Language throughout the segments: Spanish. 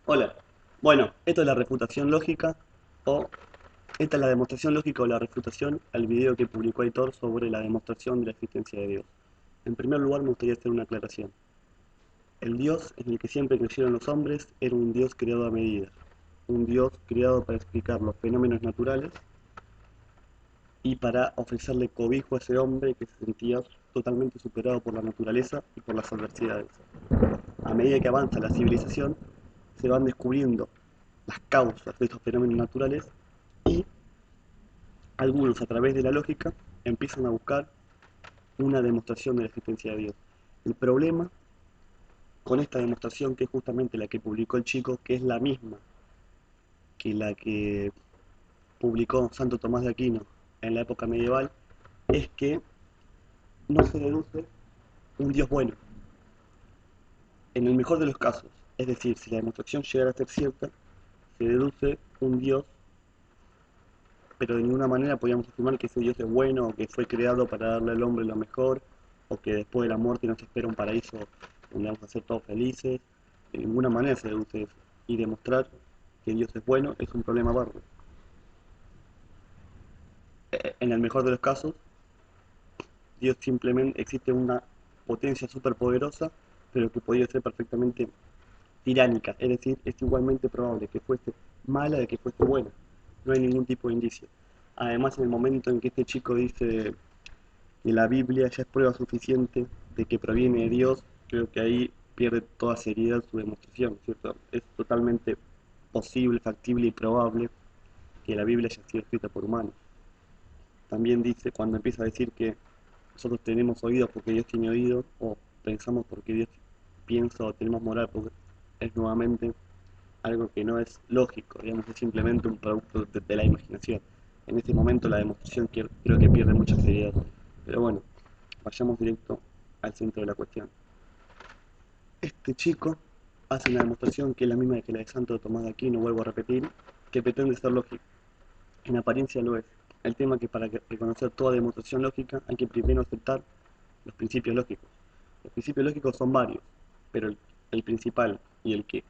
Hola. Bueno, esto es la refutación lógica o esta es la demostración lógica o la refutación al video que publicó Aitor sobre la demostración de la existencia de Dios. En primer lugar, me gustaría hacer una aclaración. El Dios en el que siempre creyeron los hombres era un Dios creado a medida, un Dios creado para explicar los fenómenos naturales y para ofrecerle cobijo a ese hombre que se sentía totalmente superado por la naturaleza y por las adversidades. A medida que avanza la civilización, se van descubriendo las causas de estos fenómenos naturales y algunos a través de la lógica empiezan a buscar una demostración de la existencia de Dios. El problema con esta demostración, que es justamente la que publicó el chico, que es la misma que la que publicó Santo Tomás de Aquino en la época medieval, es que no se deduce un Dios bueno. En el mejor de los casos, es decir, si la demostración llegara a ser cierta, se deduce un Dios, pero de ninguna manera podríamos afirmar que ese Dios es bueno o que fue creado para darle al hombre lo mejor o que después de la muerte nos espera un paraíso donde vamos a ser todos felices. De ninguna manera se deduce eso. Y demostrar que Dios es bueno es un problema bárbaro. En el mejor de los casos, Dios simplemente existe una potencia superpoderosa, pero que podría ser perfectamente tiránica. Es decir, es igualmente probable que fuese mala de que fuese buena. No hay ningún tipo de indicio. Además, en el momento en que este chico dice que la Biblia ya es prueba suficiente de que proviene de Dios, creo que ahí pierde toda seriedad su demostración, ¿cierto? Es totalmente posible, factible y probable que la Biblia haya sido escrita por humanos. También dice, cuando empieza a decir que nosotros tenemos oídos porque Dios tiene oídos, o pensamos porque Dios piensa, o tenemos moral porque es nuevamente algo que no es lógico, digamos, es simplemente un producto de la imaginación. En este momento la demostración creo que pierde mucha seriedad. Pero bueno, vayamos directo al centro de la cuestión. Este chico hace una demostración que es la misma que la de Santo Tomás de Aquino, vuelvo a repetir, que pretende ser lógica. En apariencia lo es. El tema es que para reconocer toda demostración lógica hay que primero aceptar los principios lógicos. Los principios lógicos son varios, pero el principal y el que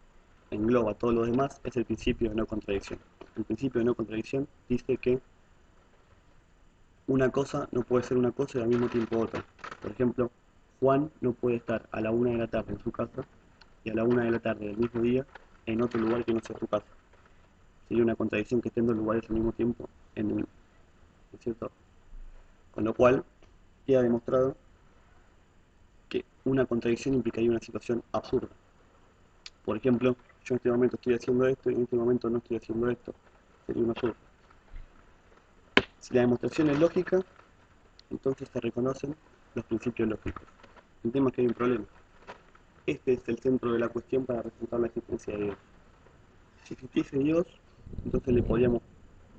engloba todo lo demás es el principio de no contradicción. El principio de no contradicción dice que una cosa no puede ser una cosa y al mismo tiempo otra. Por ejemplo, Juan no puede estar a la 1 de la tarde en su casa y a la 1 de la tarde del mismo día en otro lugar que no sea su casa. Sería una contradicción que estén dos lugares al mismo tiempo en el, ¿no es cierto? Con lo cual queda demostrado que una contradicción implicaría una situación absurda. Por ejemplo, yo en este momento estoy haciendo esto y en este momento no estoy haciendo esto. Sería un absurdo. Si la demostración es lógica, entonces se reconocen los principios lógicos. El tema es que hay un problema. Este es el centro de la cuestión para refutar la existencia de Dios. Si existiese Dios, entonces le podríamos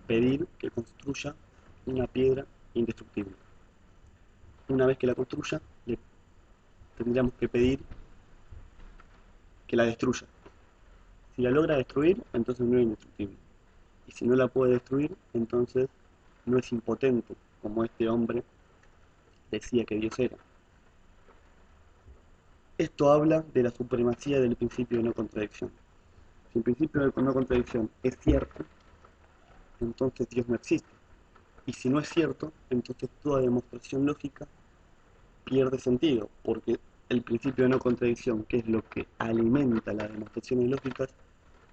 pedir que construya una piedra indestructible. Una vez que la construya, le tendríamos que pedir que la destruya. Si la logra destruir, entonces no es indestructible. Y si no la puede destruir, entonces no es impotente, como este hombre decía que Dios era. Esto habla de la supremacía del principio de no contradicción. Si el principio de no contradicción es cierto, entonces Dios no existe. Y si no es cierto, entonces toda demostración lógica pierde sentido, porque el principio de no contradicción, que es lo que alimenta las demostraciones lógicas,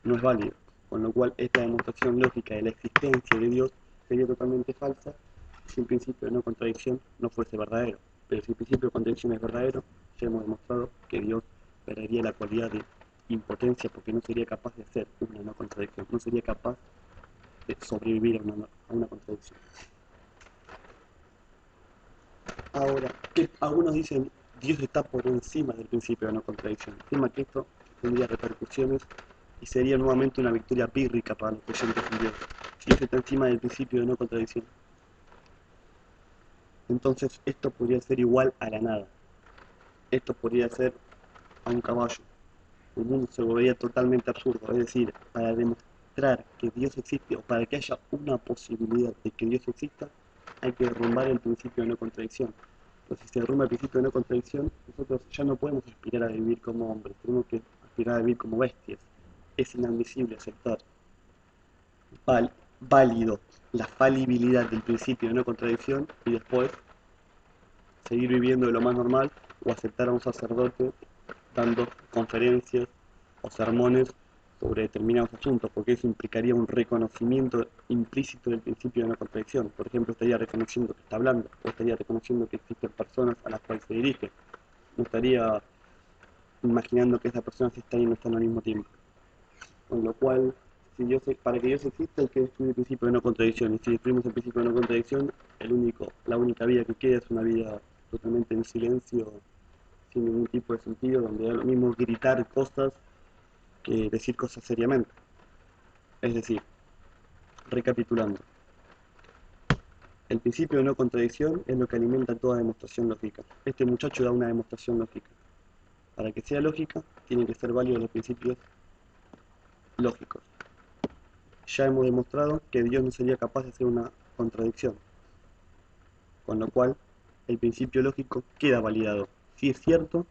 no es válido. Con lo cual, esta demostración lógica de la existencia de Dios sería totalmente falsa si el principio de no contradicción no fuese verdadero. Pero si el principio de contradicción es verdadero, ya hemos demostrado que Dios perdería la cualidad de impotencia porque no sería capaz de hacer una no contradicción, no sería capaz de sobrevivir a una contradicción. Ahora, que algunos dicen Dios está por encima del principio de no contradicción. El tema que esto tendría repercusiones y sería nuevamente una victoria pírrica para los creyentes en Dios. Si Dios está encima del principio de no contradicción, entonces esto podría ser igual a la nada. Esto podría ser a un caballo. El mundo se volvería totalmente absurdo. Es decir, para demostrar que Dios existe o para que haya una posibilidad de que Dios exista, hay que derrumbar el principio de no contradicción. Entonces, si se derrumba el principio de no contradicción, nosotros ya no podemos aspirar a vivir como hombres, tenemos que aspirar a vivir como bestias. es inadmisible aceptar válido la falibilidad del principio de no contradicción y después seguir viviendo de lo más normal o aceptar a un sacerdote dando conferencias o sermones sobre determinados asuntos, porque eso implicaría un reconocimiento implícito del principio de no contradicción. Por ejemplo, estaría reconociendo que está hablando, o estaría reconociendo que existen personas a las cuales se dirige, no estaría imaginando que esa persona se está y no está al mismo tiempo. Con lo cual, si Dios, para que Dios exista hay que destruir el principio de no contradicción, y si destruimos el principio de no contradicción, la única vida que queda es una vida totalmente en silencio, sin ningún tipo de sentido, donde es lo mismo gritar cosas que decir cosas seriamente. Es decir, recapitulando, el principio de no contradicción es lo que alimenta toda demostración lógica. Este muchacho da una demostración lógica. Para que sea lógica, tienen que ser válidos los principios lógicos. Ya hemos demostrado que Dios no sería capaz de hacer una contradicción, con lo cual el principio lógico queda validado. Si es cierto,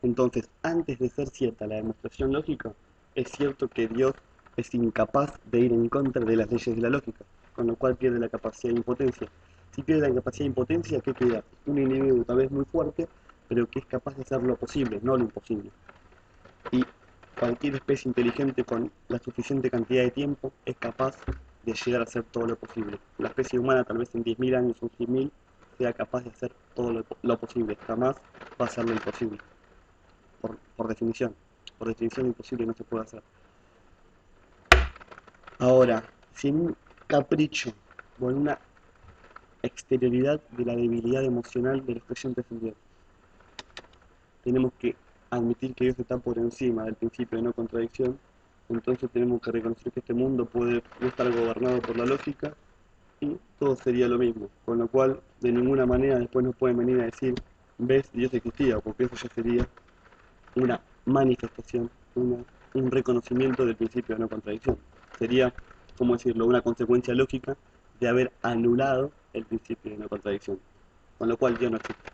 entonces antes de ser cierta la demostración lógica, es cierto que Dios es incapaz de ir en contra de las leyes de la lógica, con lo cual pierde la capacidad de impotencia. Si pierde la capacidad de impotencia, ¿qué queda? Un individuo tal vez muy fuerte, pero que es capaz de hacer lo posible, no lo imposible. Y cualquier especie inteligente con la suficiente cantidad de tiempo es capaz de llegar a hacer todo lo posible. La especie humana tal vez en 10.000 años o 100.000 sea capaz de hacer todo lo posible, jamás va a ser lo imposible, por definición. Por definición imposible no se puede hacer. Ahora, si en un capricho o en una exterioridad de la debilidad emocional de los creyentes en Dios, tenemos que admitir que Dios está por encima del principio de no contradicción, entonces tenemos que reconocer que este mundo puede no estar gobernado por la lógica y todo sería lo mismo, con lo cual de ninguna manera después nos pueden venir a decir, ves, Dios existía, porque eso ya sería una manifestación, un reconocimiento del principio de no contradicción. Sería, ¿cómo decirlo?, una consecuencia lógica de haber anulado el principio de no contradicción, con lo cual Dios no existe.